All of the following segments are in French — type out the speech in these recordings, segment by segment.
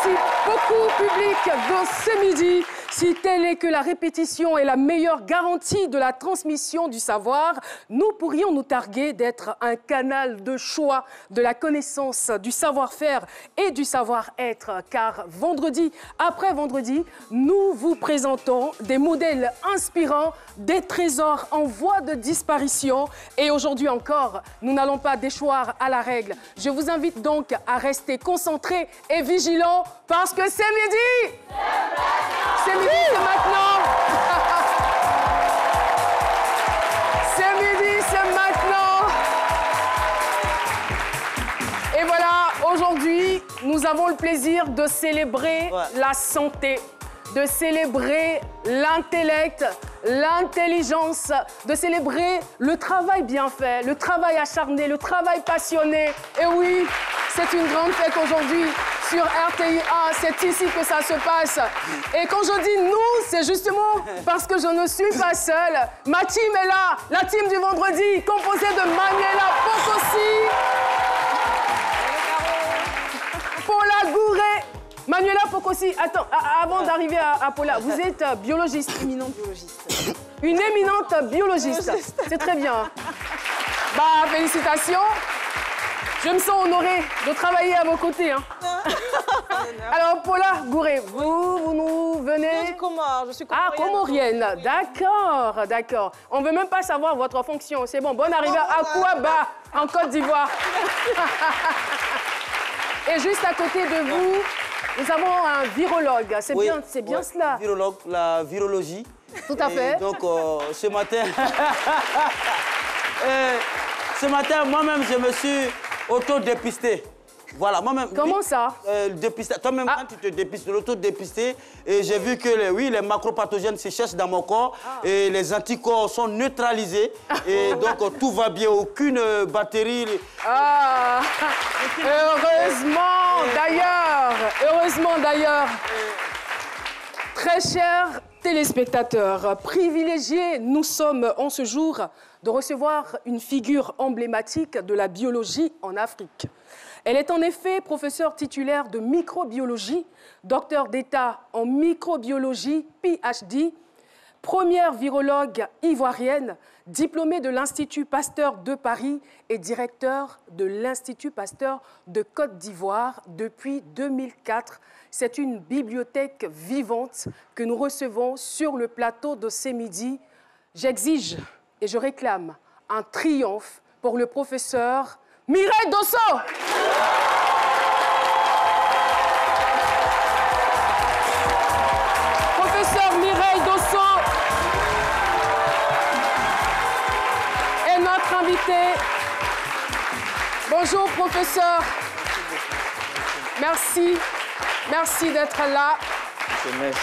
Merci beaucoup, public de ce midi. Si telle est que la répétition est la meilleure garantie de la transmission du savoir, nous pourrions nous targuer d'être un canal de choix de la connaissance, du savoir-faire et du savoir-être. Car vendredi après vendredi, nous vous présentons des modèles inspirants, des trésors en voie de disparition. Et aujourd'hui encore, nous n'allons pas déchoir à la règle. Je vous invite donc à rester concentrés et vigilants parce que c'est midi. C'est midi, c'est maintenant. C'est midi, c'est maintenant. Et voilà, aujourd'hui, nous avons le plaisir de célébrer la santé, de célébrer l'intellect, l'intelligence, de célébrer le travail bien fait, le travail acharné, le travail passionné. Et oui, c'est une grande fête aujourd'hui sur RTI1, c'est ici que ça se passe. Et quand je dis nous, c'est justement parce que je ne suis pas seule. Ma team est là, la team du vendredi, composée de Manuela Pocosi, Paula Gouret. Manuela Pocosi, attends, avant d'arriver à Paula, vous êtes biologiste. Éminente biologiste. Une éminente biologiste. C'est très bien. Bah, félicitations. Je me sens honorée de travailler à vos côtés. Hein. Alors, Paula Gouret, vous nous venez... Je suis comorienne. Ah, comorienne. D'accord, d'accord. On ne veut même pas savoir votre fonction. C'est bon, bonne arrivée à Kouaba, en Côte d'Ivoire. Et juste à côté de vous, nous avons un virologue. C'est bien cela. Virologue, la virologie. Tout à fait. Donc, ce matin... ce matin, moi-même, je me suis auto-dépisté. Voilà, moi-même... Comment ça Dépisté. Toi-même, quand tu te dépistes, l'auto-dépisté, et j'ai vu que les macropathogènes se cherchent dans mon corps et les anticorps sont neutralisés. Et donc, tout va bien, aucune batterie... Ah, heureusement d'ailleurs. Très chers téléspectateurs, privilégiés, nous sommes en ce jour de recevoir une figure emblématique de la biologie en Afrique. Elle est en effet professeure titulaire de microbiologie, docteur d'État en microbiologie, PhD, première virologue ivoirienne, diplômée de l'Institut Pasteur de Paris et directeur de l'Institut Pasteur de Côte d'Ivoire depuis 2004. C'est une bibliothèque vivante que nous recevons sur le plateau de ces midis. J'exige et je réclame un triomphe pour le professeur Mireille Dosso. Professeur Mireille Dosso est notre invité. Bonjour, professeur. Merci. Merci d'être là. Merci.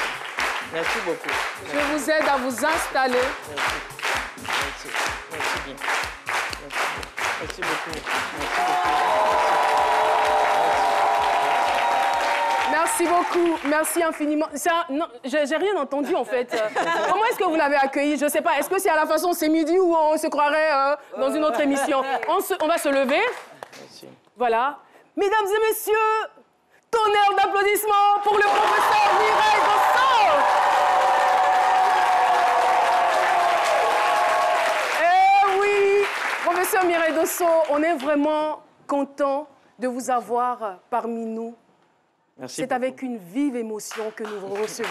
Merci beaucoup. Je vous aide à vous installer. Merci. Merci bien. Merci beaucoup. Merci beaucoup. Merci infiniment. Non, j'ai rien entendu en fait. Comment est-ce que vous l'avez accueilli? Je ne sais pas. Est-ce que c'est à la façon c'est midi ou on se croirait dans une autre émission? On va se lever. Merci. Voilà. Mesdames et messieurs, tonnerre d'applaudissements pour le professeur Mireille Dosso. Eh oui, professeur Mireille Dosso, on est vraiment content de vous avoir parmi nous. C'est avec une vive émotion que nous vous recevons.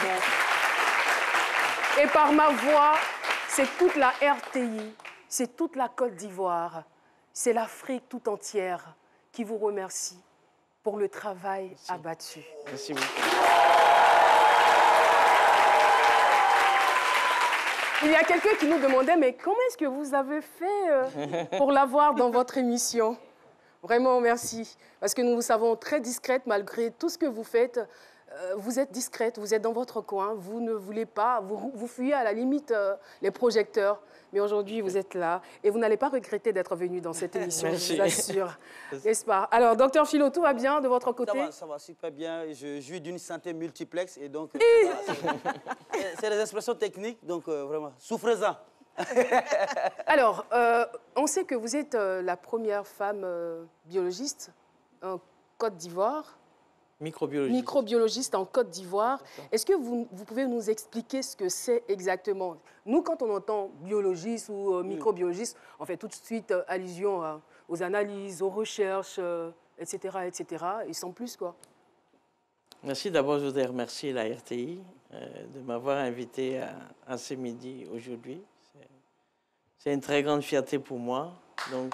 Et par ma voix, c'est toute la RTI, c'est toute la Côte d'Ivoire, c'est l'Afrique tout entière qui vous remercie pour le travail abattu. Merci beaucoup. Il y a quelqu'un qui nous demandait, mais comment est-ce que vous avez fait pour l'avoir dans votre émission? Vraiment, merci. Parce que nous vous savons très discrète, malgré tout ce que vous faites. Vous êtes discrète, vous êtes dans votre coin, vous ne voulez pas, vous fuyez à la limite les projecteurs. Mais aujourd'hui, vous êtes là et vous n'allez pas regretter d'être venu dans cette émission, je vous assure. N'est-ce pas? Alors, docteur Philo, tout va bien de votre côté? Ça va super bien. Je jouis d'une santé multiplexe et donc... c'est des expressions techniques, donc vraiment, souffrez-en. Alors, on sait que vous êtes la première femme biologiste en Côte d'Ivoire. Microbiologiste. Microbiologiste en Côte d'Ivoire. Est-ce que vous pouvez nous expliquer ce que c'est exactement? Nous, quand on entend biologiste ou microbiologiste, on fait tout de suite allusion aux analyses, aux recherches, etc., etc. Et sans plus, quoi. Merci. D'abord, je voudrais remercier la RTI de m'avoir invité à ce midi aujourd'hui. C'est une très grande fierté pour moi. Donc,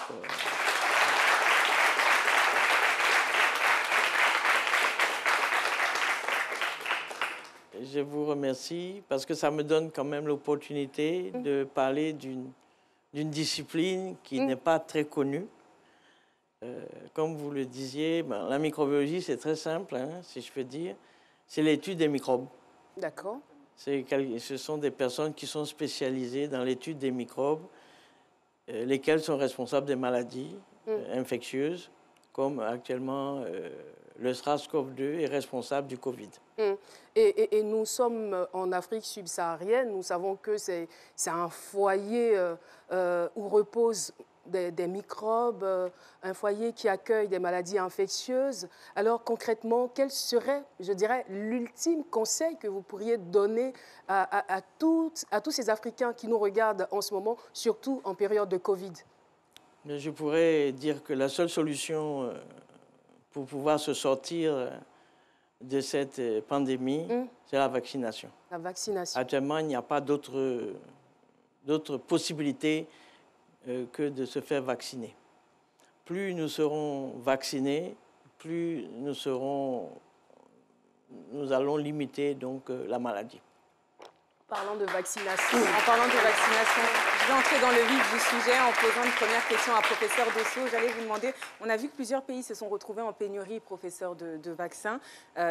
je vous remercie parce que ça me donne quand même l'opportunité de parler d'une discipline qui n'est pas très connue. Comme vous le disiez, la microbiologie, c'est très simple, hein, si je peux dire. C'est l'étude des microbes. D'accord. Ce sont des personnes qui sont spécialisées dans l'étude des microbes, lesquels sont responsables des maladies infectieuses, comme actuellement le SARS-CoV-2 est responsable du Covid. Et nous sommes en Afrique subsaharienne, nous savons que c'est un foyer où reposent des microbes, un foyer qui accueille des maladies infectieuses. Alors concrètement, quel serait, je dirais, l'ultime conseil que vous pourriez donner à tous ces Africains qui nous regardent en ce moment, surtout en période de Covid? Mais je pourrais dire que la seule solution pour pouvoir se sortir de cette pandémie, c'est la vaccination. La vaccination. Actuellement, il n'y a pas d'autre possibilité que de se faire vacciner. Plus nous serons vaccinés, plus nous allons limiter donc la maladie. Parlant de vaccination. En parlant de vaccination, je vais entrer dans le vif du sujet en posant une première question à professeur Dosso. J'allais vous demander, on a vu que plusieurs pays se sont retrouvés en pénurie, professeur, de vaccins,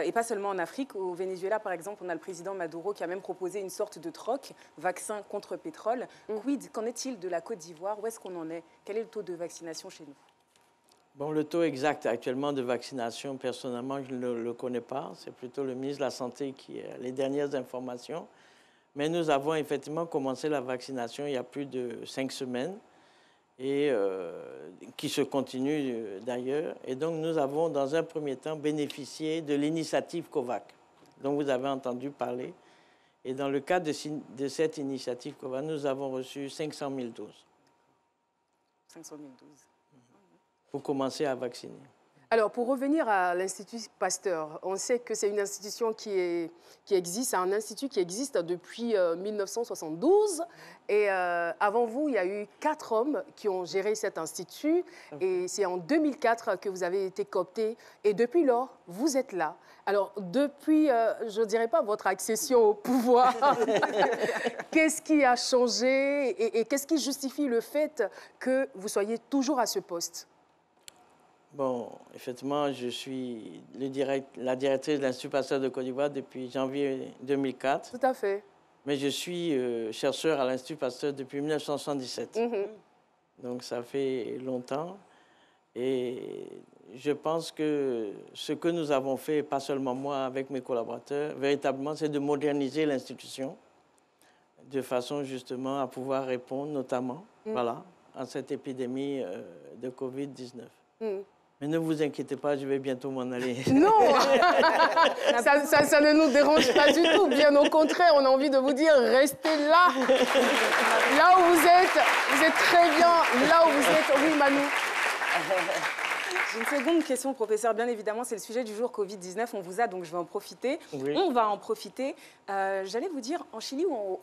et pas seulement en Afrique. Au Venezuela, par exemple, on a le président Maduro qui a même proposé une sorte de troc, vaccin contre pétrole. Quid, qu'en est-il de la Côte d'Ivoire? Où est-ce qu'on en est? Quel est le taux de vaccination chez nous? Bon, le taux exact actuellement de vaccination, personnellement, je ne le connais pas. C'est plutôt le ministre de la Santé qui a les dernières informations. Mais nous avons effectivement commencé la vaccination il y a plus de 5 semaines et qui se continue d'ailleurs. Et donc, nous avons, dans un premier temps, bénéficié de l'initiative COVAX, dont vous avez entendu parler. Et dans le cadre de cette initiative COVAX, nous avons reçu 500 000 doses. 500 000 doses. Pour commencer à vacciner. Alors, pour revenir à l'Institut Pasteur, on sait que c'est une institution qui existe, un institut qui existe depuis 1972. Et avant vous, il y a eu 4 hommes qui ont géré cet institut. Et c'est en 2004 que vous avez été coopté. Et depuis lors, vous êtes là. Alors, depuis, je ne dirais pas votre accession au pouvoir, qu'est-ce qui a changé et qu'est-ce qui justifie le fait que vous soyez toujours à ce poste? Bon, effectivement, je suis la directrice de l'Institut Pasteur de Côte d'Ivoire depuis janvier 2004. Tout à fait. Mais je suis chercheur à l'Institut Pasteur depuis 1977. Donc, ça fait longtemps. Et je pense que ce que nous avons fait, pas seulement moi, avec mes collaborateurs, véritablement, c'est de moderniser l'institution de façon justement à pouvoir répondre notamment voilà, à cette épidémie de Covid-19. Mais ne vous inquiétez pas, je vais bientôt m'en aller. Non, ça ne nous dérange pas du tout. Bien au contraire, on a envie de vous dire, restez là. Là où vous êtes très bien. Là où vous êtes, oui, Manu. J'ai une seconde question, professeur. Bien évidemment, c'est le sujet du jour Covid-19. On vous a, donc je vais en profiter. Oui. On va en profiter. J'allais vous dire, en Chili ou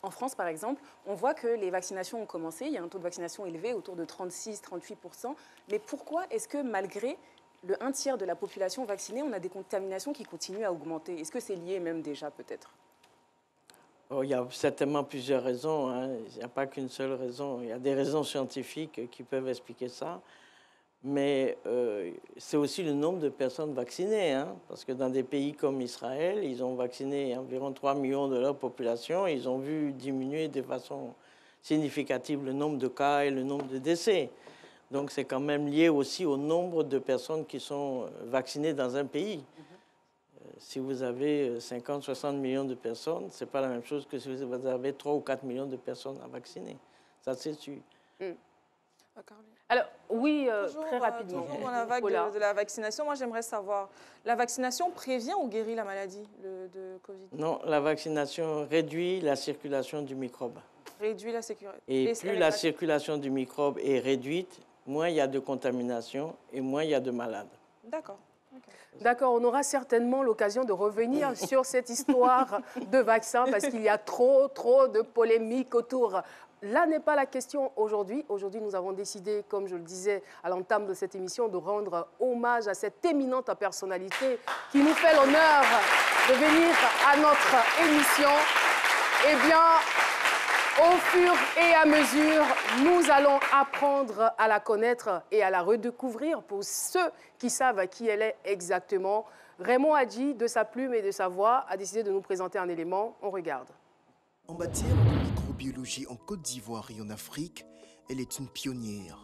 en France, par exemple, on voit que les vaccinations ont commencé. Il y a un taux de vaccination élevé, autour de 36-38%. Mais pourquoi est-ce que, malgré le 1/3 de la population vaccinée, on a des contaminations qui continuent à augmenter? Est-ce que c'est lié même déjà, peut-être? Oh, il y a certainement plusieurs raisons. Hein. Il n'y a pas qu'une seule raison. Il y a des raisons scientifiques qui peuvent expliquer ça. Mais c'est aussi le nombre de personnes vaccinées. Hein, parce que dans des pays comme Israël, ils ont vacciné environ 3 millions de leur population. Ils ont vu diminuer de façon significative le nombre de cas et le nombre de décès. Donc c'est quand même lié aussi au nombre de personnes qui sont vaccinées dans un pays. Si vous avez 50, 60 millions de personnes, ce n'est pas la même chose que si vous avez 3 ou 4 millions de personnes à vacciner. Ça, c'est sûr. Alors, oui, Toujours, très rapidement. Toujours dans la vague de la vaccination, moi j'aimerais savoir, la vaccination prévient ou guérit la maladie de Covid? Non, la vaccination réduit la circulation du microbe. Réduit la sécurité. Et plus la circulation du microbe est réduite, moins il y a de contamination et moins il y a de malades. D'accord. D'accord, on aura certainement l'occasion de revenir sur cette histoire de vaccin parce qu'il y a trop de polémiques autour. Là n'est pas la question aujourd'hui. Aujourd'hui, nous avons décidé, comme je le disais à l'entame de cette émission, de rendre hommage à cette éminente personnalité qui nous fait l'honneur de venir à notre émission. Eh bien, au fur et à mesure, nous allons apprendre à la connaître et à la redécouvrir pour ceux qui savent qui elle est exactement. Raymond Hadji, de sa plume et de sa voix, a décidé de nous présenter un élément. On regarde. En matière de microbiologie en Côte d'Ivoire et en Afrique, elle est une pionnière.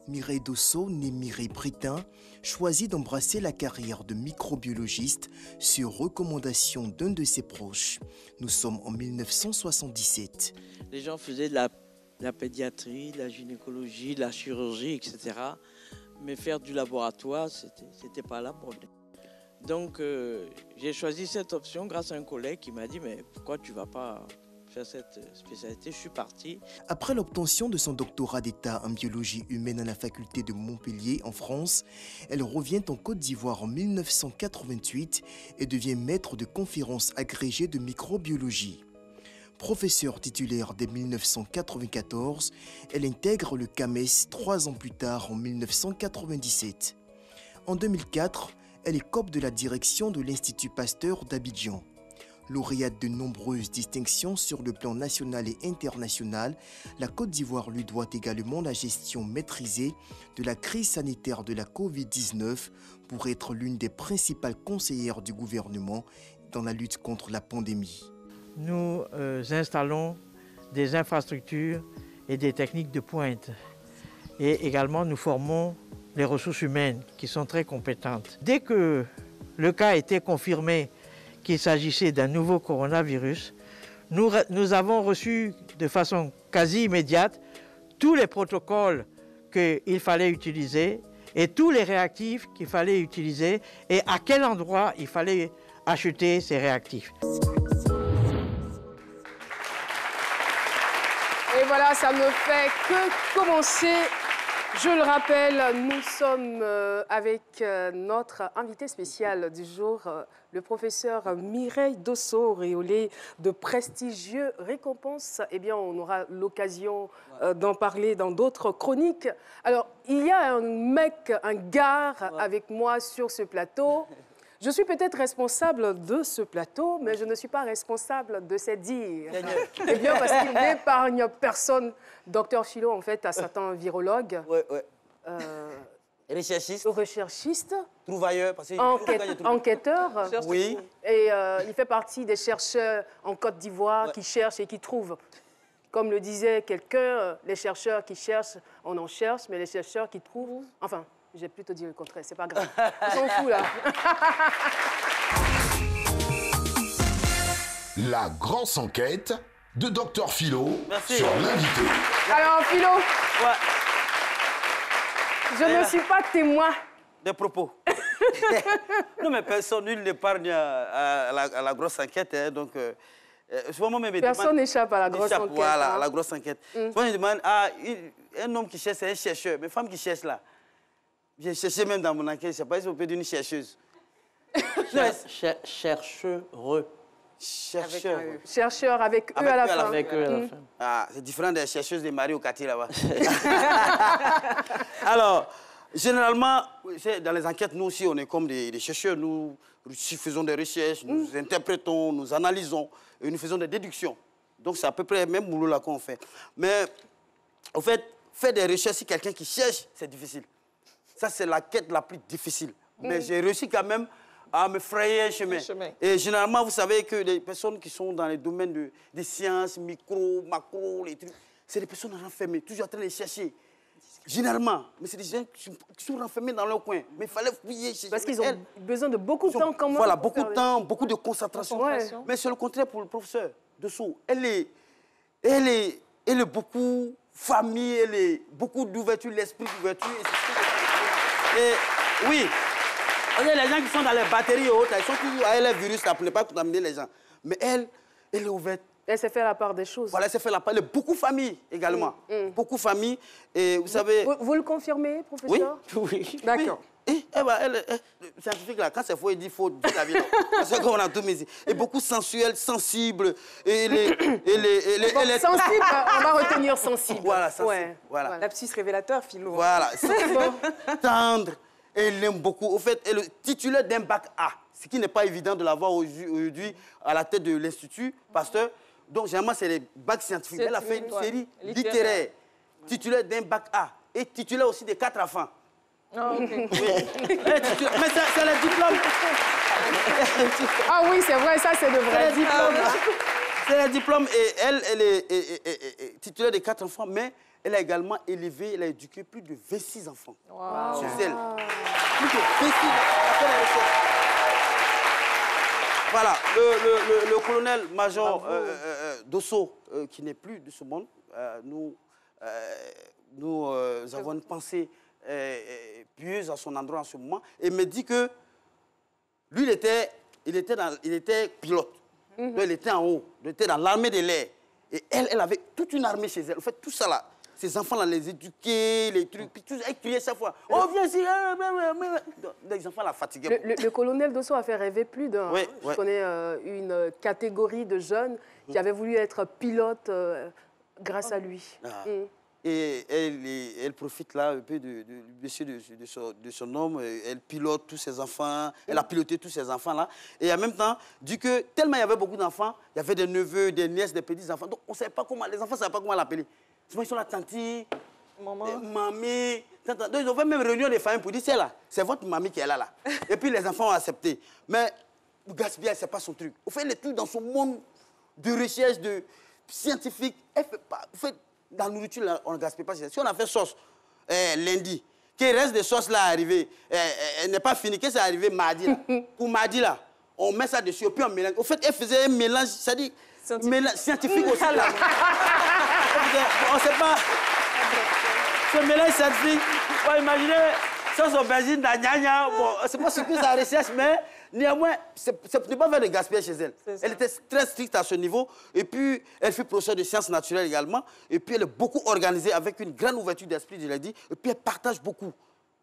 Mireille Dosso, née Mireille Britain, choisit d'embrasser la carrière de microbiologiste sur recommandation d'un de ses proches. Nous sommes en 1977. Les gens faisaient de la pédiatrie, de la gynécologie, de la chirurgie, etc. Mais faire du laboratoire, c'était pas la mode. Donc, j'ai choisi cette option grâce à un collègue qui m'a dit « Mais pourquoi tu ne vas pas faire cette spécialité ?» Je suis parti. Après l'obtention de son doctorat d'État en biologie humaine à la faculté de Montpellier, en France, elle revient en Côte d'Ivoire en 1988 et devient maître de conférences agrégée de microbiologie. Professeure titulaire dès 1994, elle intègre le CAMES 3 ans plus tard en 1997. En 2004, elle écope de la direction de l'Institut Pasteur d'Abidjan. Lauréate de nombreuses distinctions sur le plan national et international, la Côte d'Ivoire lui doit également la gestion maîtrisée de la crise sanitaire de la Covid-19 pour être l'une des principales conseillères du gouvernement dans la lutte contre la pandémie. Nous installons des infrastructures et des techniques de pointe. Et également, nous formons les ressources humaines qui sont très compétentes. Dès que le cas a été confirmé qu'il s'agissait d'un nouveau coronavirus, nous avons reçu de façon quasi immédiate tous les protocoles qu'il fallait utiliser et tous les réactifs qu'il fallait utiliser et à quel endroit il fallait acheter ces réactifs. Et voilà, ça ne fait que commencer. Je le rappelle, nous sommes avec notre invité spécial du jour, le professeur Mireille Dosso, auréolé de prestigieuses récompenses. Eh bien, on aura l'occasion d'en parler dans d'autres chroniques. Alors, il y a un gars avec moi sur ce plateau. Je suis peut-être responsable de ce plateau, mais je ne suis pas responsable de ces dires. Eh bien, parce qu'il n'épargne personne. Docteur Philo, en fait, à certains virologues. Oui. Recherchiste. Trouvailleur. Enquêteur. Oui. Et il fait partie des chercheurs en Côte d'Ivoire qui cherchent et qui trouvent. Comme le disait quelqu'un, les chercheurs qui cherchent, on en cherche, mais les chercheurs qui trouvent, enfin... J'ai plutôt dit le contraire, c'est pas grave. On s'en fout, là. La grosse enquête de Dr Philo sur l'invité. Alors, Philo, je ne suis pas témoin. Des propos. Non, mais personne, nul n'épargne à la grosse enquête. Hein, donc, personne n'échappe à la grosse enquête. Voilà, à la grosse enquête. Souvent, je demande à un homme qui cherche, c'est un chercheur. Mais femme qui cherche là, j'ai cherché même dans mon enquête, je ne sais pas si on peut dire une chercheuse. Chercheur. Chercheur avec eux à la fin. Avec eux à la fin. Ah, c'est différent des chercheuses des maris au quartier là-bas. Alors, généralement, dans les enquêtes, nous aussi, on est comme des chercheurs. Nous faisons des recherches, nous interprétons, nous analysons et nous faisons des déductions. Donc, c'est à peu près le même boulot là qu'on fait. Mais, en fait, faire des recherches si quelqu'un qui cherche, c'est difficile. Ça, c'est la quête la plus difficile. Mais j'ai réussi quand même à me frayer un chemin. Et généralement, vous savez que les personnes qui sont dans les domaines des sciences, micro, macro, les trucs, c'est des personnes renfermées, toujours en train de chercher. Généralement, mais c'est des gens qui sont renfermés dans leur coin. Mais il fallait fouiller. Parce qu'ils ont besoin de beaucoup de temps quand même. Voilà, beaucoup de temps, beaucoup de concentration. Ouais. Mais c'est le contraire pour le professeur Dosso. Elle est beaucoup famille, beaucoup d'ouverture, l'esprit d'ouverture. Et oui, les gens qui sont dans les batteries et autres, ils sont toujours avec les virus là, pour ne pas contaminer les gens. Mais elle est ouverte. Elle s'est fait la part des choses. Voilà, elle s'est fait la part. Elle a beaucoup de familles également. Beaucoup de familles. Et vous savez... Vous le confirmez, professeur? Oui. D'accord. Oui. Elle, scientifique, là, quand c'est faux, il dit faux toute la vie. Parce qu'on a tout mis. Et beaucoup sensuel, sensible. Sensible, on va retenir sensible. Voilà, sensible. Ouais. Voilà. Lapsus révélateur, Philo. Voilà. Tendre. Elle aime beaucoup. Au fait, elle est titulaire d'un bac A. Ce qui n'est pas évident de l'avoir aujourd'hui à la tête de l'Institut Pasteur. Donc, généralement, c'est les bacs scientifiques. Elle a fait une série littéraire. Titulaire d'un bac A. Et titulaire aussi des 4 enfants. Oh, okay. Oui. Mais c'est le diplôme. Ah oui, c'est vrai, ça, c'est le vrai diplôme. C'est le diplôme. Et elle est titulaire des 4 enfants, mais elle a également élevé, elle a éduqué plus de 26 enfants. Wow. Chez elle. Plus de 26 enfants. Voilà, le colonel-major Dosso, qui n'est plus de ce monde, nous avons une pensée pieuse à son endroit en ce moment, et me dit que lui, il était pilote. Donc, il était en haut, il était dans l'armée de l'air. Et elle avait toute une armée chez elle. En fait, tout ça là, ces enfants-là, les éduquer, les trucs, puis tout ça, elle criait chaque fois. Oh, viens ici. Les enfants la fatiguaient. Le colonel Dosso a fait rêver plus d'un. Oui, Je connais une catégorie de jeunes qui avaient voulu être pilotes grâce à lui. Et elle profite là un peu de son homme. Elle pilote tous ses enfants. Elle a piloté tous ses enfants-là. Et en même temps, dit que tellement il y avait beaucoup d'enfants, il y avait des neveux, des nièces, des petits-enfants. Donc, on savait pas comment, les enfants ne savaient pas comment l'appeler. Souvent, ils sont là, tanti, mamie. Donc, ils ont fait même réunion des familles pour dire, c'est votre mamie qui est là. Et puis, les enfants ont accepté. Mais gaspiller, ce n'est pas son truc. On fait les trucs dans son monde de recherche, de scientifique. Elle fait pas... Dans la nourriture, là, on ne gaspille pas. Si on a fait sauce lundi, qu'il reste de sauce là arrivé, elle n'est pas finie, que c'est arrivé mardi là. Pour mardi là, on met ça dessus et puis on mélange. Au fait, elle faisait un mélange, c'est-à-dire scientifique aussi. Là. On ne sait pas. Ce mélange scientifique, on va imaginer sauce aubergine, d'agnagne. Bon, c'est pas ce que ça recherche, mais néanmoins, ce n'est pas faire de gaspillage chez elle. Elle était très stricte à ce niveau. Et puis, elle fait professeure de sciences naturelles également. Et puis, elle est beaucoup organisée avec une grande ouverture d'esprit, je l'ai dit. Et puis, elle partage beaucoup.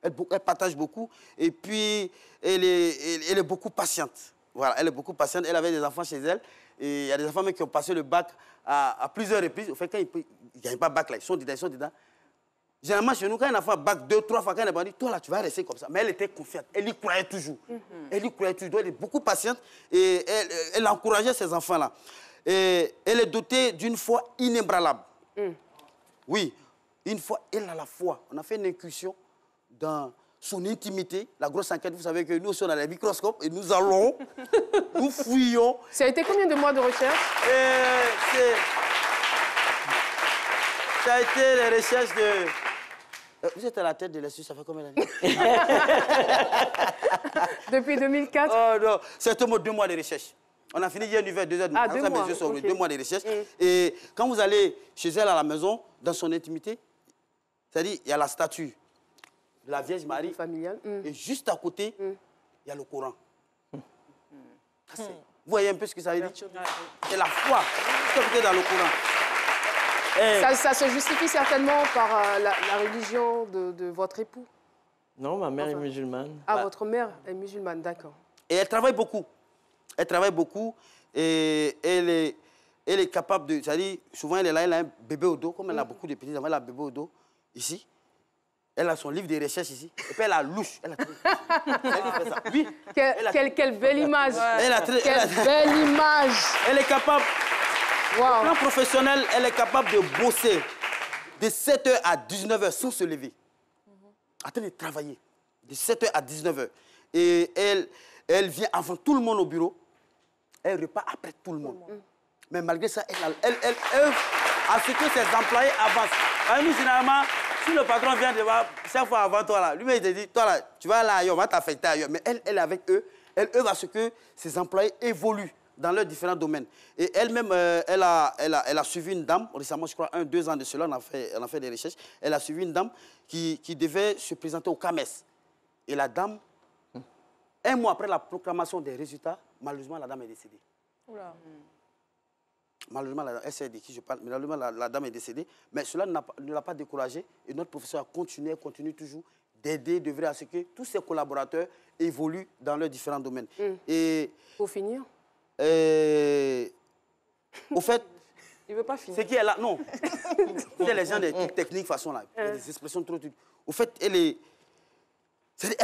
Elle partage beaucoup. Et puis, elle est beaucoup patiente. Voilà, elle est beaucoup patiente. Elle avait des enfants chez elle. Et il y a des enfants même qui ont passé le bac à plusieurs reprises. Au fait, quand ils ne gagnent pas le bac, là, ils sont dedans. Généralement, chez nous, quand un enfant bac 2, 3 fois, quand elle a dit, toi là, tu vas rester comme ça. Mais elle était confiante. Elle y croyait toujours. Elle y croyait toujours. Elle est beaucoup patiente et elle encourageait ses enfants-là. Et elle est dotée d'une foi inébranlable. Oui, une foi, elle a la foi. On a fait une incursion dans son intimité. La grosse enquête, vous savez que nous sommes dans les microscopes et nous allons, nous fouillons. Ça a été combien de mois de recherche? Ça a été les recherches de... Vous êtes à la tête de l'Institut, ça fait combien d'années? Depuis 2004? Oh non, c'est au moins 2 mois de recherche. On a fini hier vers 2h. Ah, 2 mois. Okay. 2 mois de recherche. Et quand vous allez chez elle à la maison, dans son intimité, c'est-à-dire, il y a la statue de la Vierge Marie. Familiale. Et juste à côté, il y a le Coran. Vous voyez un peu ce que ça veut dire? C'est la foi qui est dans le Coran. Ça se justifie certainement par la religion de votre épout? Non, ma mère est musulmane. Ah, votre mère est musulmane, d'accord. Et elle travaille beaucoup. Elle travaille beaucoup et elle est capable de... C'est-à-dire, souvent, elle est là, elle a un bébé au dos, comme elle a beaucoup de petits enfants, elle a un bébé au dos, ici. Elle a son livre de recherche ici. Et puis elle a louche. Elle a fait ça. Oui. Quelle belle image. Quelle belle image. Elle est capable... Wow. Au plan professionnel, elle est capable de bosser de 7h à 19h sans se lever. En train de travailler de 7h à 19h. Et elle vient avant tout le monde au bureau. Elle repart après tout le monde. Mais malgré ça, elle œuvre à ce que ses employés avancent. Nous, généralement, si le patron vient de voir chaque fois avant toi, là, lui, il te dit, toi, là, tu vas là ailleurs, on va t'affecter ailleurs. Mais elle est avec eux. Elle œuvre à ce que ses employés évoluent dans leurs différents domaines. Et elle-même, elle a suivi une dame, récemment, je crois, 1-2 ans de cela, on a fait des recherches. Elle a suivi une dame qui devait se présenter au CAMES. Et la dame, un mois après la proclamation des résultats, malheureusement, la dame est décédée. Oula. Malheureusement, elle sait de qui je parle, mais malheureusement, la dame est décédée. Mais cela ne l'a pas découragée. Et notre professeur a continué, continue toujours d'aider, d'œuvrer à ce que tous ses collaborateurs évoluent dans leurs différents domaines. Et pour finir au fait, il veut pas finir. C'est qui est là, non. C'est les gens des trucs techniques, façon là, des expressions trop. Au fait, elle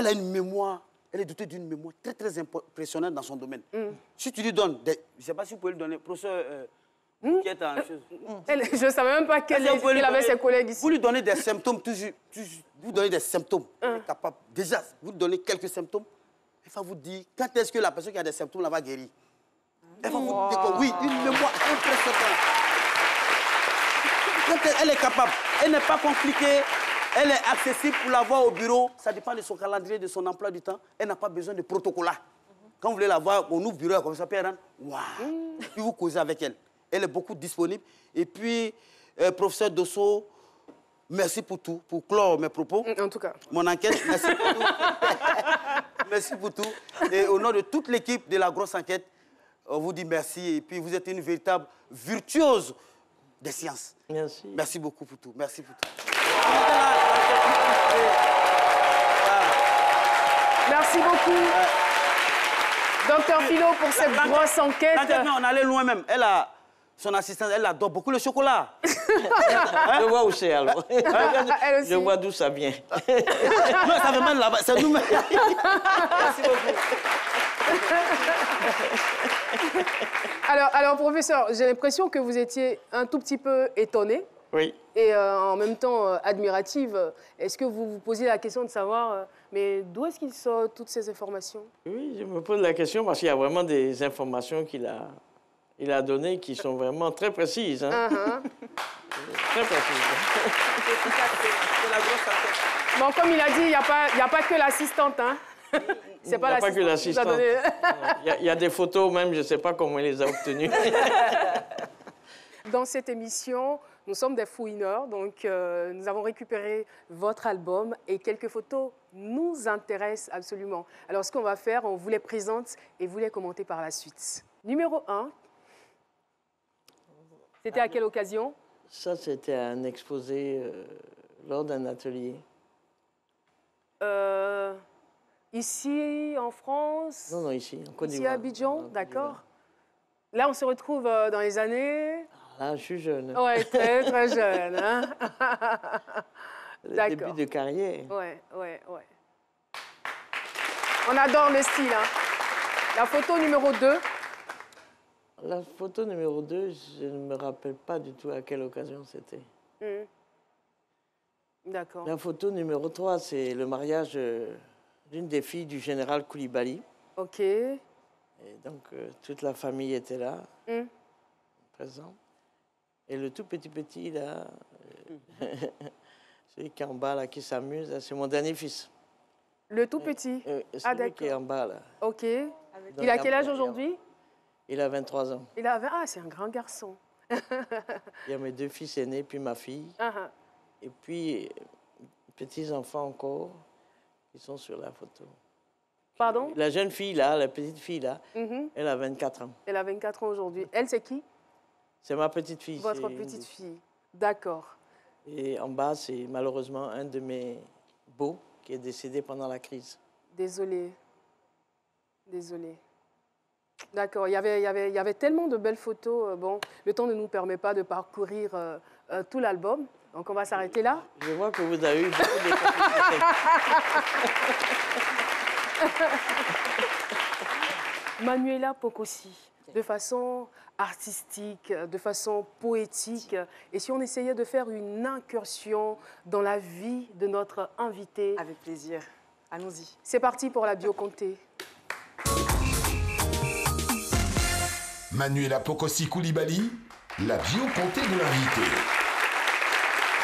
a une mémoire. Elle est dotée d'une mémoire très, très impressionnante dans son domaine. Si tu lui donnes, je ne sais pas si vous pouvez lui donner, professeur, qui est en chose. Je ne savais même pas qu'il avait ses collègues ici. Vous lui donnez des symptômes, vous donnez des symptômes. Elle est capable, déjà, vous lui donnez quelques symptômes, elle va vous dire quand est-ce que la personne qui a des symptômes là va guérir. Elle va vous dire que oui, une mémoire impressionnante. Quand elle est capable, elle n'est pas compliquée. Elle est accessible pour la voir au bureau. Ça dépend de son calendrier, de son emploi du temps. Elle n'a pas besoin de protocole. Quand vous voulez la voir, on ouvre le bureau comme ça, puis vous causez avec elle. Elle est beaucoup disponible. Et puis, professeur Dosso, merci pour tout, pour clore mes propos. En tout cas. Mon enquête, merci pour tout. Merci pour tout. Et au nom de toute l'équipe de la grosse enquête, on vous dit merci. Et puis, vous êtes une véritable virtuose des sciences. Merci. Merci beaucoup pour tout. Merci pour tout. Merci beaucoup, Docteur Philo, pour cette grosse enquête. Non, on allait loin même. Elle a son assistante, elle adore beaucoup le chocolat. Je vois où c'est alors. Elle aussi. Je vois d'où ça vient. Non, ça vient même là-bas. C'est nous-mêmes. Merci beaucoup. Alors, professeur, j'ai l'impression que vous étiez un tout petit peu étonné. Oui. Et en même temps admirative. Est-ce que vous vous posiez la question de savoir, mais d'où est-ce qu'il sort toutes ces informations? Oui, je me pose la question parce qu'il y a vraiment des informations qu'il a données qui sont vraiment très précises. Hein. Très précises. C'est la grosse enquête. Bon, comme il a dit, il n'y a pas que l'assistante. Hein. C'est pas que l'assistante. Il y a des photos même, je ne sais pas comment il les a obtenues. Dans cette émission, nous sommes des fouineurs, donc nous avons récupéré votre album et quelques photos nous intéressent absolument. Alors, ce qu'on va faire, on vous les présente et vous les commentez par la suite. Numéro 1, c'était à quelle occasion? Ça, c'était un exposé lors d'un atelier. Ici, en France? Non, ici, en Côte d'Ivoire. Ici, à Abidjan, d'accord. Là, on se retrouve dans les années... Là, je suis jeune. Oui, très, très jeune. Hein? Le début de carrière. Oui. On adore le style. Hein? La photo numéro 2. La photo numéro 2, je ne me rappelle pas du tout à quelle occasion c'était. D'accord. La photo numéro 3, c'est le mariage d'une des filles du général Koulibaly. OK. Et donc, toute la famille était là, présent. Et le tout petit, là, celui qui est en bas, là, qui s'amuse, c'est mon dernier fils. Le tout petit? C'est lui qui est en bas, là. OK. Il a quel âge aujourd'hui? Il a 23 ans. Ah, c'est un grand garçon. Il y a mes 2 fils aînés, puis ma fille. Et puis, petits-enfants encore, qui sont sur la photo. Pardon? La jeune fille, là, la petite fille, là, elle a 24 ans. Elle a 24 ans aujourd'hui. Elle, c'est qui? C'est ma petite fille. Votre petite fille. D'accord. Et en bas, c'est malheureusement un de mes beaux qui est décédé pendant la crise. Désolée. D'accord. Il y avait tellement de belles photos. Bon, le temps ne nous permet pas de parcourir tout l'album. Donc, on va s'arrêter là. Je vois que vous avez eu beaucoup de difficultés. Manuela Pocosi, de façon artistique, de façon poétique. Et si on essayait de faire une incursion dans la vie de notre invité? Avec plaisir. Allons-y. C'est parti pour la bio comptée. Manuela Pocosi Koulibaly, la bio comptée de l'invité.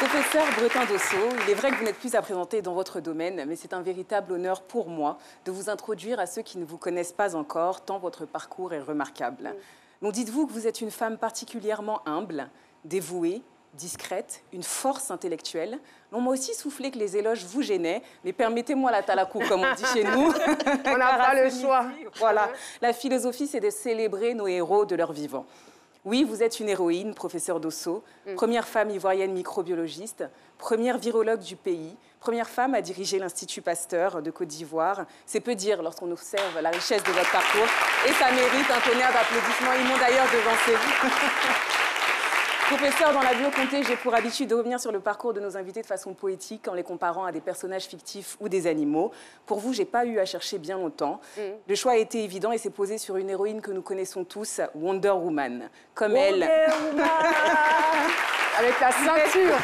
Professeur Bretin-Dosso, il est vrai que vous n'êtes plus à présenter dans votre domaine, mais c'est un véritable honneur pour moi de vous introduire à ceux qui ne vous connaissent pas encore, tant votre parcours est remarquable. Donc dites-vous que vous êtes une femme particulièrement humble, dévouée, discrète, une force intellectuelle. On m'a aussi soufflé que les éloges vous gênaient, mais permettez-moi la talakou, comme on dit chez nous. On n'a pas le choix. Voilà, la philosophie, c'est de célébrer nos héros de leur vivant. Oui, vous êtes une héroïne, professeur Dosso, première femme ivoirienne microbiologiste, première virologue du pays, première femme à diriger l'Institut Pasteur de Côte d'Ivoire. C'est peu dire lorsqu'on observe la richesse de votre parcours et ça mérite un tonnerre d'applaudissements. Ils m'ont d'ailleurs devancé. Professeur, dans la bio-comté, j'ai pour habitude de revenir sur le parcours de nos invités de façon poétique en les comparant à des personnages fictifs ou des animaux. Pour vous, j'ai pas eu à chercher bien longtemps. Le choix a été évident et s'est posé sur une héroïne que nous connaissons tous, Wonder Woman. Comme elle... Avec la ceinture.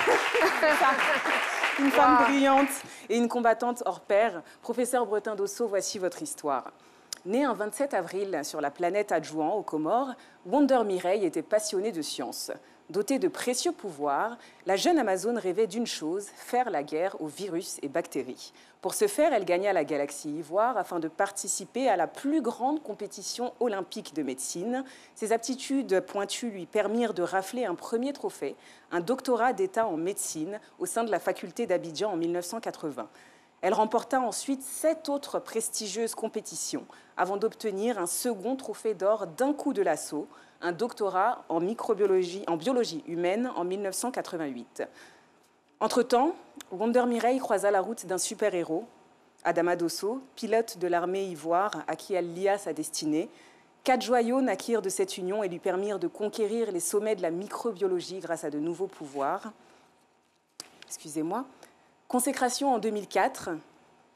Une femme brillante et une combattante hors pair. Professeur Bretin-Dosso, voici votre histoire. Née un 27 avril sur la planète Adjouan, aux Comores, Wonder Mireille était passionnée de science. Dotée de précieux pouvoirs, la jeune Amazone rêvait d'une chose, faire la guerre aux virus et bactéries. Pour ce faire, elle gagna la galaxie Ivoire afin de participer à la plus grande compétition olympique de médecine. Ses aptitudes pointues lui permirent de rafler un premier trophée, un doctorat d'État en médecine au sein de la faculté d'Abidjan en 1980. Elle remporta ensuite 7 autres prestigieuses compétitions avant d'obtenir un second trophée d'or d'un coup de lasso, un doctorat en biologie humaine en 1988. Entre-temps, Wonder Mireille croisa la route d'un super-héros, Adama Dosso, pilote de l'armée ivoire à qui elle lia sa destinée. 4 joyaux naquirent de cette union et lui permirent de conquérir les sommets de la microbiologie grâce à de nouveaux pouvoirs. Excusez-moi. Consécration en 2004,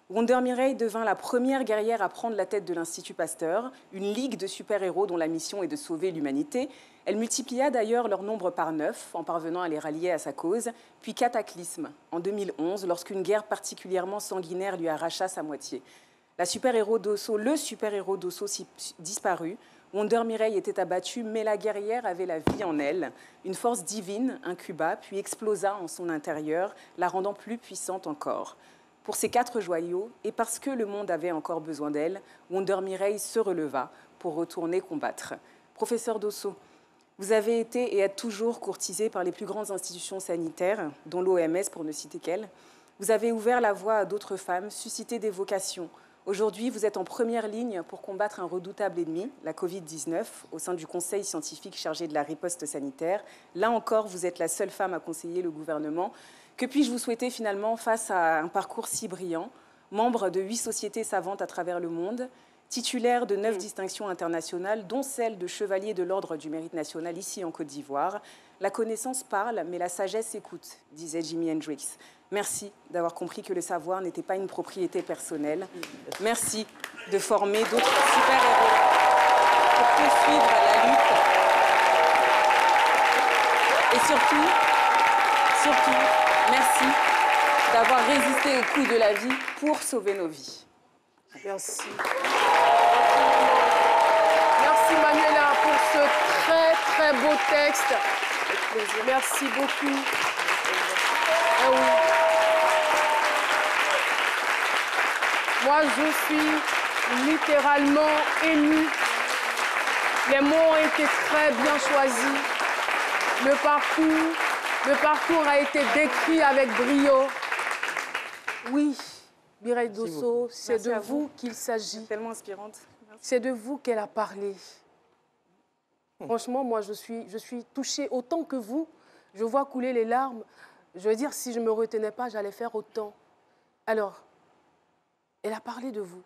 Wonder Mireille devint la première guerrière à prendre la tête de l'Institut Pasteur, une ligue de super-héros dont la mission est de sauver l'humanité. Elle multiplia d'ailleurs leur nombre par 9 en parvenant à les rallier à sa cause, puis cataclysme en 2011 lorsqu'une guerre particulièrement sanguinaire lui arracha sa moitié. Le super-héros Dosso disparut. Wonder Mireille était abattue, mais la guerrière avait la vie en elle. Une force divine incuba, puis explosa en son intérieur, la rendant plus puissante encore. Pour ces 4 joyaux, et parce que le monde avait encore besoin d'elle, Wonder Mireille se releva pour retourner combattre. Professeur Dosso, vous avez été et êtes toujours courtisé par les plus grandes institutions sanitaires, dont l'OMS pour ne citer qu'elle. Vous avez ouvert la voie à d'autres femmes, suscité des vocations. Aujourd'hui, vous êtes en première ligne pour combattre un redoutable ennemi, la Covid-19, au sein du conseil scientifique chargé de la riposte sanitaire. Là encore, vous êtes la seule femme à conseiller le gouvernement. Que puis-je vous souhaiter finalement face à un parcours si brillant, membre de 8 sociétés savantes à travers le monde, titulaire de 9 distinctions internationales, dont celle de chevalier de l'Ordre du Mérite national ici en Côte d'Ivoire. La connaissance parle, mais la sagesse écoute, disait Jimi Hendrix. Merci d'avoir compris que le savoir n'était pas une propriété personnelle. Merci de former d'autres super-héros pour poursuivre la lutte. Et surtout, merci d'avoir résisté aux coups de la vie pour sauver nos vies. Merci. Merci Manuela pour ce très très beau texte. Merci beaucoup. Ah oui. Moi, je suis littéralement émue. Les mots ont été très bien choisis. Le parcours a été décrit avec brio. Oui, Mireille Dosso, c'est de vous qu'il s'agit. Tellement inspirante. C'est de vous qu'elle a parlé. Franchement, moi, je suis touchée autant que vous. Je vois couler les larmes. Je veux dire, si je ne me retenais pas, j'allais faire autant. Alors, elle a parlé de vous.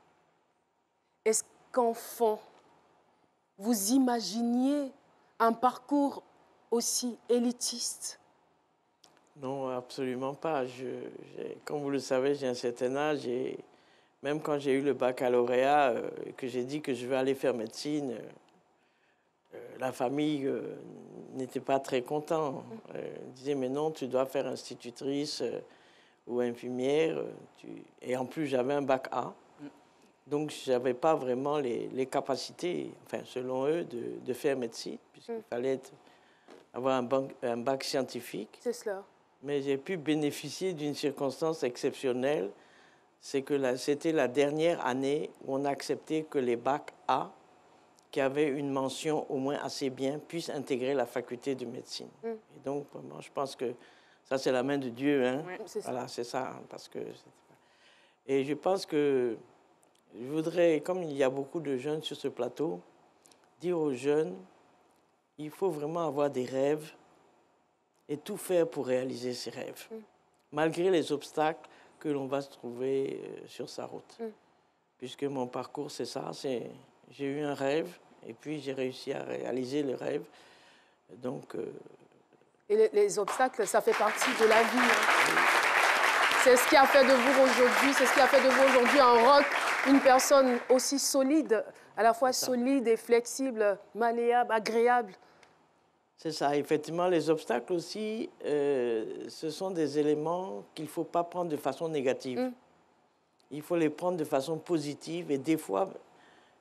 Est-ce qu'enfant, vous imaginiez un parcours aussi élitiste? Non, absolument pas. Comme vous le savez, j'ai un certain âge et même quand j'ai eu le baccalauréat, que j'ai dit que je vais aller faire médecine, la famille n'était pas très contente. Elle disait, mais non, tu dois faire institutrice ou infirmière. Et en plus, j'avais un bac A. Donc, je n'avais pas vraiment les capacités, enfin, selon eux, de faire médecine, puisqu'il fallait avoir un bac scientifique. C'est cela. mais j'ai pu bénéficier d'une circonstance exceptionnelle. C'est que c'était la dernière année où on a accepté que les bacs A, qui avaient une mention au moins assez bien, puissent intégrer la faculté de médecine. Et donc, vraiment, je pense que ça, c'est la main de Dieu. Hein? Oui, c'est ça. Voilà, c'est ça. Hein, parce que... Et je pense que je voudrais, comme il y a beaucoup de jeunes sur ce plateau, dire aux jeunes, il faut vraiment avoir des rêves et tout faire pour réaliser ces rêves, malgré les obstacles que l'on va se trouver sur sa route. Puisque mon parcours, c'est ça, j'ai eu un rêve et puis j'ai réussi à réaliser le rêve. Donc, et les obstacles, ça fait partie de la vie. Hein. C'est ce qui a fait de vous aujourd'hui, c'est ce qui a fait de vous aujourd'hui un rock, une personne aussi solide, à la fois solide et flexible, malléable, agréable. C'est ça, effectivement, les obstacles aussi, ce sont des éléments qu'il ne faut pas prendre de façon négative. Il faut les prendre de façon positive et des fois,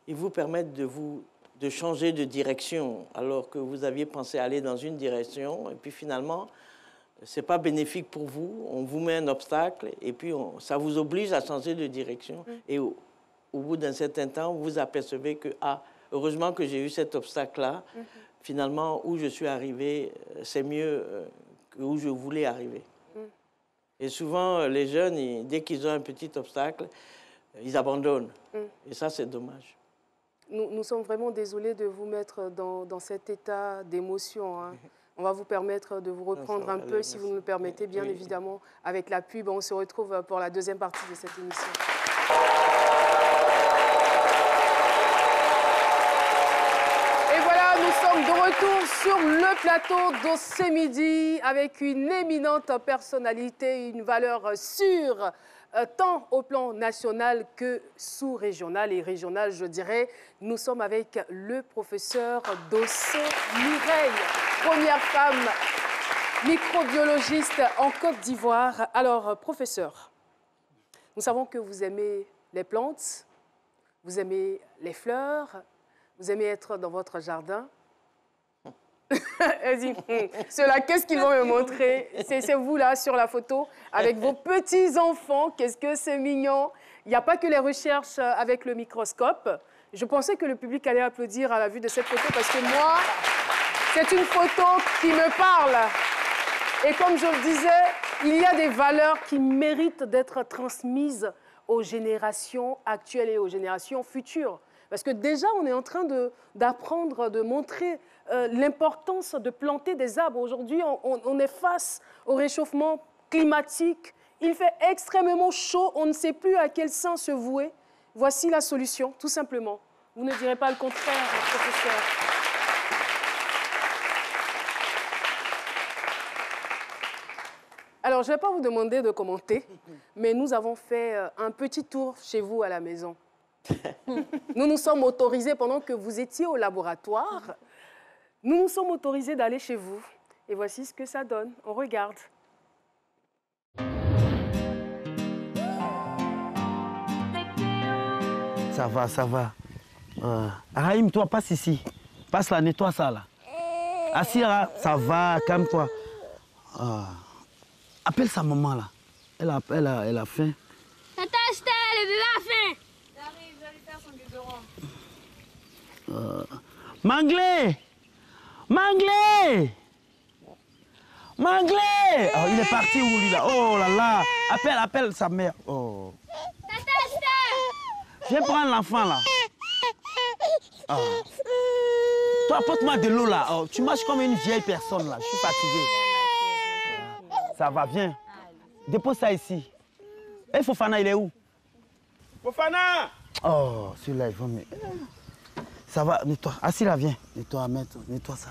ils vous permettent de changer de direction alors que vous aviez pensé aller dans une direction et puis finalement, ce n'est pas bénéfique pour vous. On vous met un obstacle et puis ça vous oblige à changer de direction. Et au bout d'un certain temps, vous vous apercevez que, heureusement que j'ai eu cet obstacle-là. Finalement, où je suis arrivé, c'est mieux que où je voulais arriver. Et souvent, les jeunes, dès qu'ils ont un petit obstacle, ils abandonnent. Et ça, c'est dommage. Nous sommes vraiment désolés de vous mettre dans cet état d'émotion. Hein. On va vous permettre de vous reprendre un peu, si vous nous le permettez, bien évidemment, avec la pub. On se retrouve pour la deuxième partie de cette émission. Nous sommes de retour sur le plateau de ce midi avec une éminente personnalité, une valeur sûre, tant au plan national que sous-régional et régional, je dirais. Nous sommes avec le professeur Dosso Mireille, première femme microbiologiste en Côte d'Ivoire. Alors, professeur, nous savons que vous aimez les plantes, vous aimez les fleurs, vous aimez être dans votre jardin. Ceux-là, qu'est-ce qu'ils vont me montrer? C'est vous là sur la photo avec vos petits-enfants. Qu'est-ce que c'est mignon. Il n'y a pas que les recherches avec le microscope. Je pensais que le public allait applaudir à la vue de cette photo parce que moi, c'est une photo qui me parle. Et comme je le disais, il y a des valeurs qui méritent d'être transmises aux générations actuelles et aux générations futures. Parce que déjà, on est en train d'apprendre, de montrer l'importance de planter des arbres. Aujourd'hui, on est face au réchauffement climatique. Il fait extrêmement chaud, on ne sait plus à quel sens se vouer. Voici la solution, tout simplement. Vous ne direz pas le contraire, professeur. Alors, je ne vais pas vous demander de commenter, mais nous avons fait un petit tour chez vous à la maison. Nous nous sommes autorisés, pendant que vous étiez au laboratoire, nous nous sommes autorisés d'aller chez vous. Et voici ce que ça donne. On regarde. Ça va, ça va. Raïm, toi, passe ici. Passe là, nettoie ça là. Assis là, ça va, calme-toi. Appelle sa maman là. Elle a faim. Tata Estelle, le bébé a faim. J'arrive, je vais lui faire son biberon. Manglé! Manglé! Manglé! Oh, il est parti où lui là? Oh là là! Appelle sa mère. Oh. Tata Estelle! Viens prendre l'enfant là. Oh. Toi, apporte-moi de l'eau là. Oh, tu marches comme une vieille personne là. Je suis fatigué. Ça va, viens. Dépose ça ici. Et Fofana, il est où? Fofana! Oh, celui-là, il va me... Ça va, nettoie. Assis là, viens. Nettoie ça.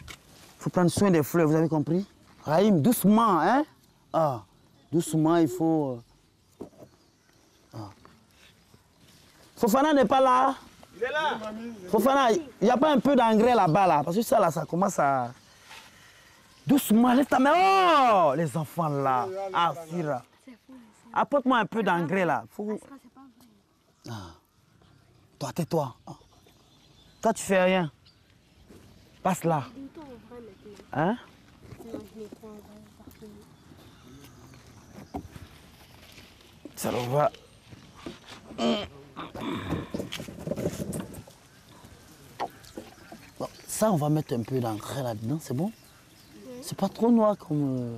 Il faut prendre soin des fleurs, vous avez compris? Raïm, doucement, hein? Ah, doucement, il faut... Fofana n'est pas là? Il est là. Fofana, il n'y a pas un peu d'engrais là-bas, là? Parce que ça, là, ça commence à... Doucement, laisse ta main. Oh, les enfants là. Ah, Fira. Apporte-moi un peu d'engrais là. Faut... Toi, tais-toi. Toi, tu fais rien. Passe là. Hein? Ça va. Bon, ça, on va mettre un peu d'encre là-dedans, c'est bon? C'est pas trop noir comme...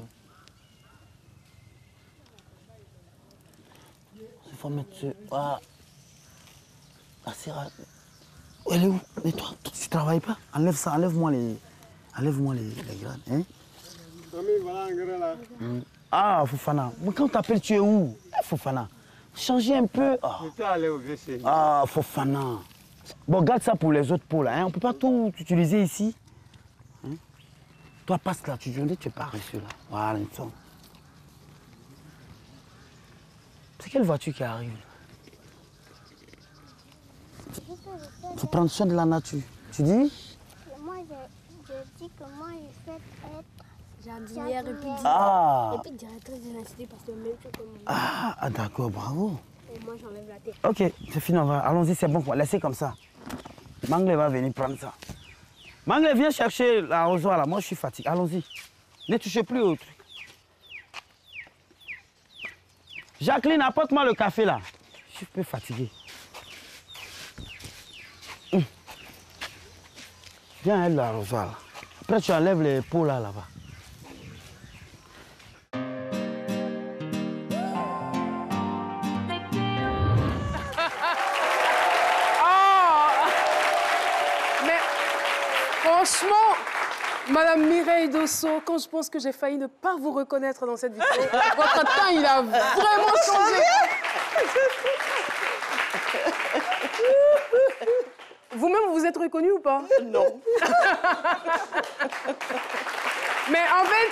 Il faut mettre ce... Ah. Assez rare. Elle est où? Et toi, tu travailles pas? Enlève ça, enlève-moi les graines. Hein? Ah, Fofana. Mais quand on t'appelle, tu es où? Fofana. Changez un peu. Ah, Fofana. Bon, garde ça pour les autres pots là. Hein? On ne peut pas tout utiliser ici. Hein? Toi, passe là. Tu es paresseux là. Voilà, une fois. C'est quelle voiture qui arrive? Il faut prendre soin de la nature. Tu dis? Moi, je dis que moi, je souhaite être jardinière et puis directrice de la cité parce que même chose comme moi. Ah, d'accord, bravo. Et moi, j'enlève la tête. Ok, c'est fini, allons-y, c'est bon, laissez comme ça. Mangle va venir prendre ça. Mangle, viens chercher l'arrosoir là, moi je suis fatigué, allons-y. Ne touchez plus au truc. Jacqueline, apporte-moi le café là. Je suis un peu fatigué. Viens, elle, l'arrosoir là. Après, tu enlèves les pots là, là-bas. Franchement, Madame Mireille Dosso, quand je pense que j'ai failli ne pas vous reconnaître dans cette vidéo, votre teint, il a vraiment changé. Vous-même, vous vous êtes reconnu ou pas? Non. Mais en fait,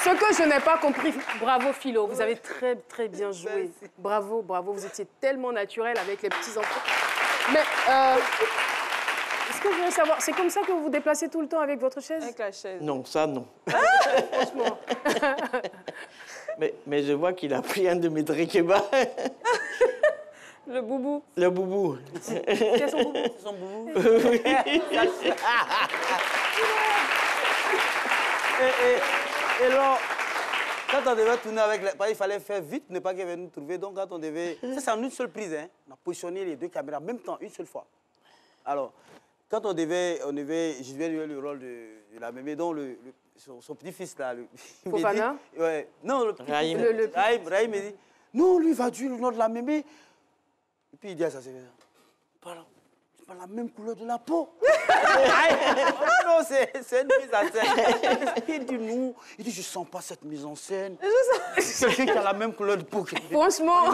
ce que je n'ai pas compris, bravo Philo, vous avez très très bien joué. Bravo, bravo, vous étiez tellement naturel avec les petits enfants. Mais est-ce que je voudrais savoir, c'est comme ça que vous vous déplacez tout le temps avec votre chaise? Avec la chaise. Non, ça non. Franchement. mais je vois qu'il a pris un de mes drikebas. Le boubou. Le boubou. C'est son boubou? Son boubou. Et là, quand on devait tourner avec les... Il fallait faire vite, ne pas qu'elle vienne nous trouver. Donc quand on devait... Ça, c'est en une seule prise. Hein. On a positionné les deux caméras en même temps, une seule fois. Alors, quand on devait je devais jouer le rôle de la mémé, dont son petit-fils là. Fofana? Ouais. Non, le Raïm. Raïm me dit, non, lui, il va jouer le nom de la mémé. Et puis il dit à sa sœur, c'est pas la même couleur de la peau. Non, c'est une mise en scène. Il dit non, il dit je sens pas cette mise en scène. C'est quelqu'un qui a la même couleur de peau que lui. Franchement.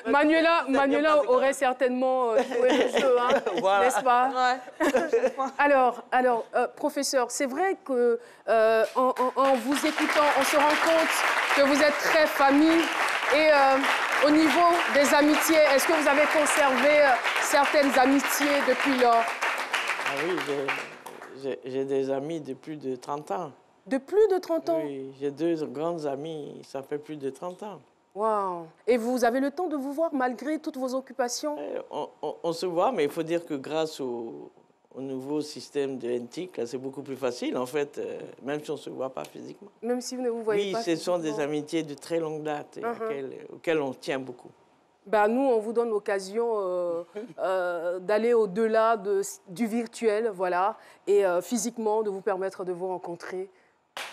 Manuela aurait certainement joué le jeu, hein, voilà. n'est-ce pas? Ouais. Alors, professeur, c'est vrai que en vous écoutant, on se rend compte que vous êtes très famille. Et au niveau des amitiés, est-ce que vous avez conservé certaines amitiés depuis lors? Ah oui, j'ai des amis de plus de 30 ans. De plus de 30 ans? Oui, j'ai deux grandes amies, ça fait plus de 30 ans. Waouh! Et vous avez le temps de vous voir malgré toutes vos occupations? On se voit, mais il faut dire que grâce au nouveau système de NTIC, c'est beaucoup plus facile, en fait, même si on ne se voit pas physiquement. Même si vous ne vous voyez oui, pas ce sont physiquement. des amitiés de très longue date auxquelles on tient beaucoup. Ben, nous, on vous donne l'occasion d'aller au-delà du virtuel, voilà, et physiquement, de vous permettre de vous rencontrer.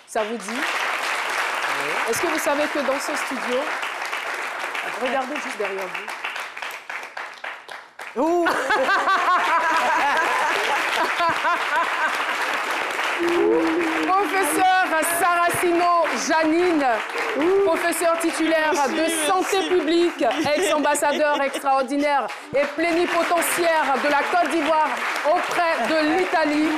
Ça vous dit? Oui. Est-ce que vous savez que dans ce studio, regardez juste derrière vous. Ouh. Professeur Saracino Janine, professeur titulaire de santé publique, ex-ambassadeur extraordinaire et plénipotentiaire de la Côte d'Ivoire auprès de l'Italie.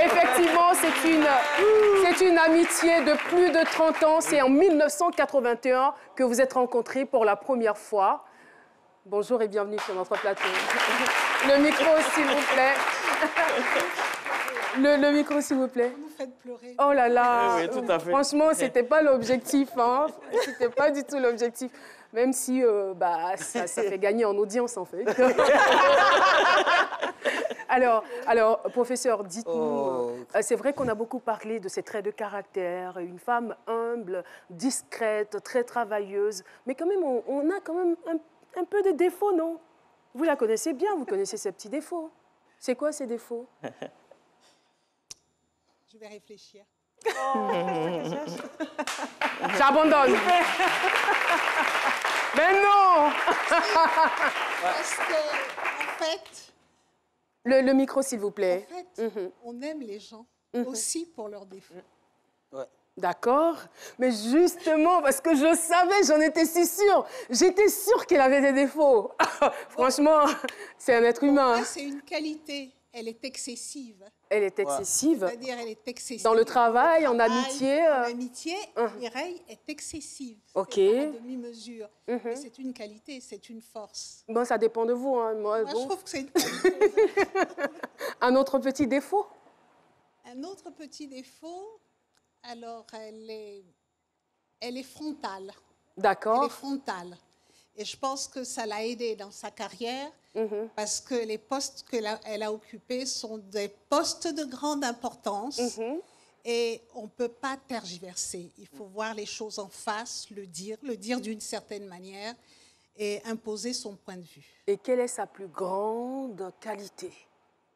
Effectivement, c'est une amitié de plus de 30 ans. C'est en 1981 que vous êtes rencontrés pour la première fois. Bonjour et bienvenue sur notre plateau. Le micro, s'il vous plaît. Le micro, s'il vous plaît. Vous me faites pleurer. Oh là là. Oui, tout à fait. Franchement, c'était pas l'objectif, hein. C'était pas du tout l'objectif. Même si ça fait gagner en audience, en fait. Alors, professeur, dites-nous, c'est vrai qu'on a beaucoup parlé de ses traits de caractère, une femme humble, discrète, très travailleuse, mais quand même, on a quand même un peu de défauts, non? Vous la connaissez bien, vous connaissez ses petits défauts. C'est quoi ces défauts? Je vais réfléchir. J'abandonne. Mais non. Parce que, en fait... Le micro, s'il vous plaît. En fait, on aime les gens aussi pour leurs défauts. Ouais. D'accord. Mais justement, parce que je savais, j'en étais si sûre. J'étais sûre qu'elle avait des défauts. Franchement, c'est un être humain. C'est une qualité. Elle est excessive. Elle est excessive. C'est-à-dire, elle est excessive. Dans le travail, en amitié. En amitié, Mireille est excessive. OK. C'est à demi-mesure. Mais c'est une qualité, c'est une force. Bon, ça dépend de vous. Hein. Moi, je trouve que c'est une qualité. Un autre petit défaut? Un autre petit défaut, alors, elle est frontale. D'accord. Elle est frontale. Et je pense que ça l'a aidée dans sa carrière parce que les postes qu'elle a occupés sont des postes de grande importance et on ne peut pas tergiverser. Il faut voir les choses en face, le dire d'une certaine manière et imposer son point de vue. Et quelle est sa plus grande qualité?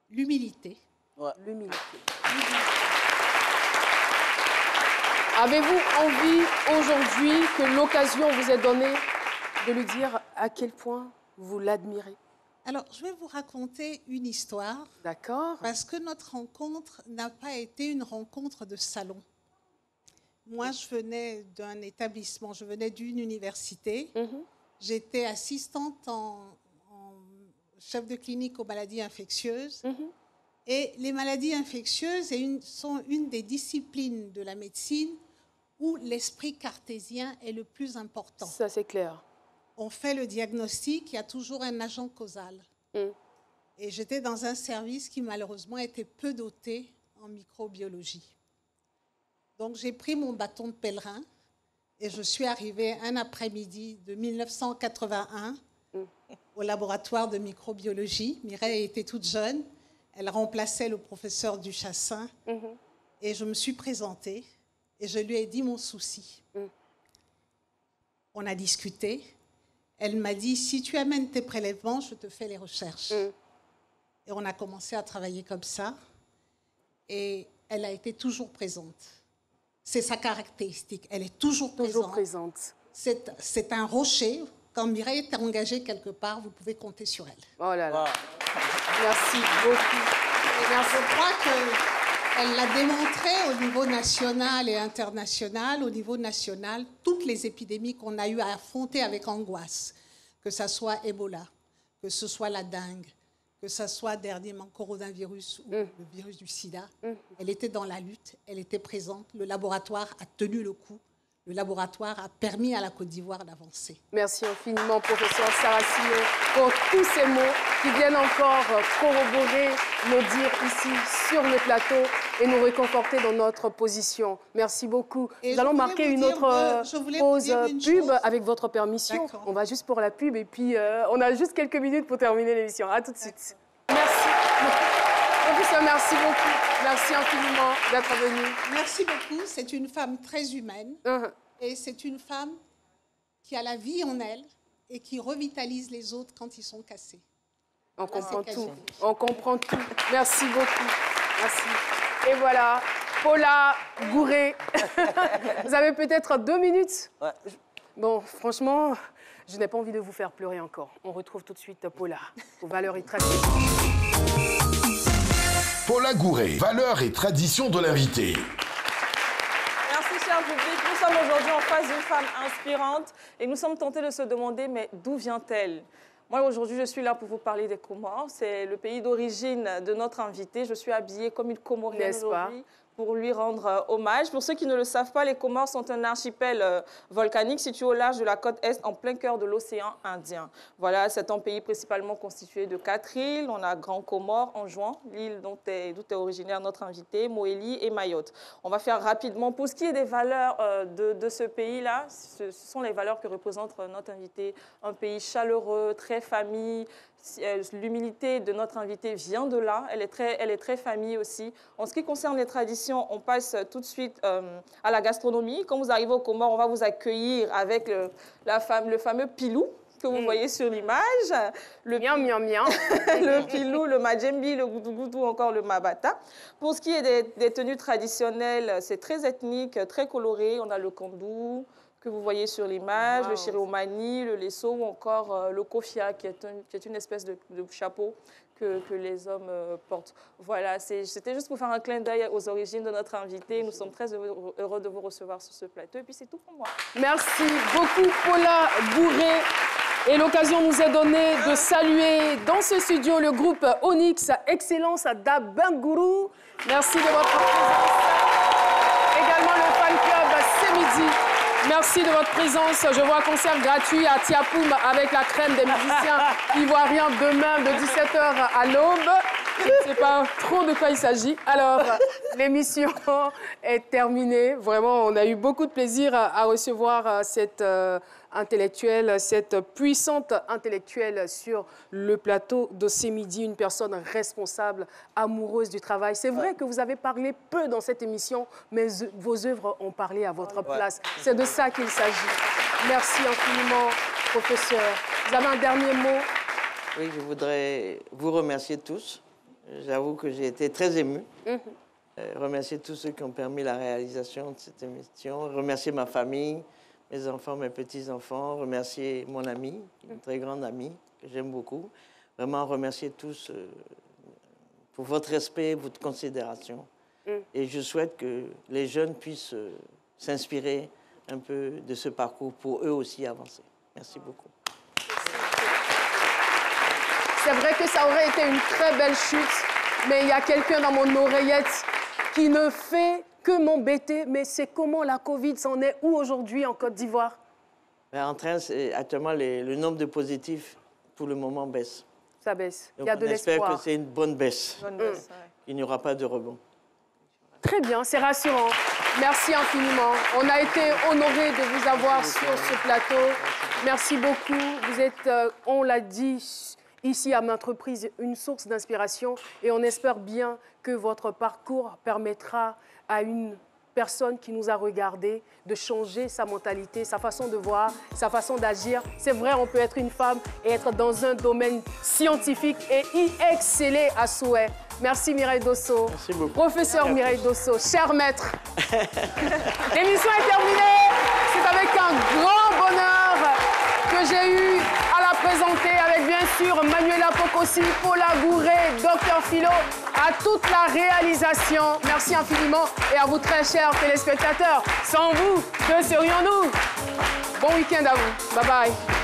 L'humilité. Ouais. L'humilité. Avez-vous envie aujourd'hui que l'occasion vous est donnée de lui dire à quel point vous l'admirez? Alors, je vais vous raconter une histoire. D'accord. Parce que notre rencontre n'a pas été une rencontre de salon. Moi, je venais d'un établissement, je venais d'une université. J'étais assistante en chef de clinique aux maladies infectieuses. Et les maladies infectieuses sont une des disciplines de la médecine où l'esprit cartésien est le plus important. Ça, c'est clair. On fait le diagnostic, il y a toujours un agent causal. Et j'étais dans un service qui, malheureusement, était peu doté en microbiologie. Donc, j'ai pris mon bâton de pèlerin et je suis arrivée un après-midi de 1981 au laboratoire de microbiologie. Mireille était toute jeune. Elle remplaçait le professeur Duchassin. Et je me suis présentée et je lui ai dit mon souci. On a discuté. Elle m'a dit, si tu amènes tes prélèvements, je te fais les recherches. Et on a commencé à travailler comme ça. Et elle a été toujours présente. C'est sa caractéristique. Elle est toujours présente. C'est un rocher. Quand Mireille est engagée quelque part, vous pouvez compter sur elle. Oh là là. Merci beaucoup. Merci. Je crois qu'elle l'a démontré au niveau national et international. Au niveau national, toutes les épidémies qu'on a eu à affronter avec angoisse, que ce soit Ebola, que ce soit la dengue, que ce soit dernièrement coronavirus ou le virus du sida, elle était dans la lutte, elle était présente. Le laboratoire a tenu le coup. Le laboratoire a permis à la Côte d'Ivoire d'avancer. Merci infiniment, professeur Saracino, pour tous ces mots qui viennent encore corroborer nos dires ici sur le plateau et nous réconforter dans notre position. Merci beaucoup. Nous allons marquer une autre pause pub avec votre permission. On va juste pour la pub et puis on a juste quelques minutes pour terminer l'émission. À tout de suite. Merci. Professeur, merci beaucoup. Merci infiniment d'être venu. Merci beaucoup. C'est une femme très humaine. Et c'est une femme qui a la vie en elle et qui revitalise les autres quand ils sont cassés. On comprend tout. On comprend tout. Merci beaucoup. Merci. Et voilà, Paula Gouré. Vous avez peut-être 2 minutes? Ouais. Bon, franchement, je n'ai pas envie de vous faire pleurer encore. On retrouve tout de suite Paula aux valeurs et traditions. Paula Gouré, valeurs et traditions de l'invité. Merci, cher public. Nous sommes aujourd'hui en face d'une femme inspirante et nous sommes tentés de se demander, mais d'où vient-elle? Moi, aujourd'hui, je suis là pour vous parler des Comores. C'est le pays d'origine de notre invitée. Je suis habillée comme une Comorienne aujourd'hui. pour lui rendre hommage. Pour ceux qui ne le savent pas, les Comores sont un archipel volcanique situé au large de la côte Est, en plein cœur de l'océan Indien. Voilà, c'est un pays principalement constitué de 4 îles. On a Grand Comore, Anjouan, l'île d'où est originaire notre invité, Moélie et Mayotte. On va faire rapidement. Pour ce qui est des valeurs de ce pays-là, ce sont les valeurs que représente notre invité. Un pays chaleureux, très famille. L'humilité de notre invité vient de là. Elle est très famille aussi. En ce qui concerne les traditions, on passe tout de suite à la gastronomie. Quand vous arrivez au Comores, on va vous accueillir avec le fameux pilou que vous voyez sur l'image. Le le pilou, le majembi, le goudou, encore le mabata. Pour ce qui est des tenues traditionnelles, c'est très ethnique, très coloré. On a le kandou que vous voyez sur l'image, le chiromani, le lesso ou encore le kofia, qui est une espèce de chapeau que les hommes portent. Voilà, c'était juste pour faire un clin d'œil aux origines de notre invité. Nous sommes très heureux de vous recevoir sur ce plateau. Et puis, c'est tout pour moi. Merci beaucoup, Paula Bourré. Et l'occasion nous est donnée de saluer dans ce studio le groupe Onyx Excellence d'Abanguru. Merci de votre présence. Également le fan club Semidi. Merci de votre présence. Je vois un concert gratuit à Tiapoum avec la crème des musiciens ivoiriens demain de 17h à l'aube. Je ne sais pas trop de quoi il s'agit. Alors, l'émission est terminée. Vraiment, on a eu beaucoup de plaisir à recevoir cette intellectuelle, cette puissante intellectuelle sur le plateau de Ce Midi, une personne responsable, amoureuse du travail. C'est vrai que vous avez parlé peu dans cette émission, mais vos œuvres ont parlé à votre place. C'est de ça qu'il s'agit. Merci infiniment, professeur. Vous avez un dernier mot? Oui, je voudrais vous remercier tous. J'avoue que j'ai été très ému. Remercier tous ceux qui ont permis la réalisation de cette émission. Remercier ma famille, mes enfants, mes petits-enfants. Remercier mon ami, une très grande amie que j'aime beaucoup. Vraiment remercier tous pour votre respect, votre considération. Et je souhaite que les jeunes puissent s'inspirer un peu de ce parcours pour eux aussi avancer. Merci beaucoup. C'est vrai que ça aurait été une très belle chute, mais il y a quelqu'un dans mon oreillette qui ne fait que m'embêter. Mais c'est comment la Covid s'en est où aujourd'hui en Côte d'Ivoire? Actuellement, le nombre de positifs, pour le moment, baisse. Ça baisse. Donc, il y a de l'espoir. On espère que c'est une bonne baisse. Il n'y aura pas de rebond. Très bien, c'est rassurant. Merci infiniment. On a été honorés de vous avoir sur ce plateau. Merci beaucoup. Vous êtes, on l'a dit, ici à maintes reprises, une source d'inspiration. Et on espère bien que votre parcours permettra à une personne qui nous a regardés de changer sa mentalité, sa façon de voir, sa façon d'agir. C'est vrai, on peut être une femme et être dans un domaine scientifique et y exceller à souhait. Merci Mireille Dosso. Merci beaucoup. Professeur Mireille Dosso, cher maître. L'émission est terminée. C'est avec un grand bonheur que j'ai eu à la présenter avec bien sûr Manuela Pocosi, Paula Bourré, Dr Philo, à toute la réalisation. Merci infiniment et à vous très chers téléspectateurs. Sans vous, que serions-nous? Bon week-end à vous. Bye bye.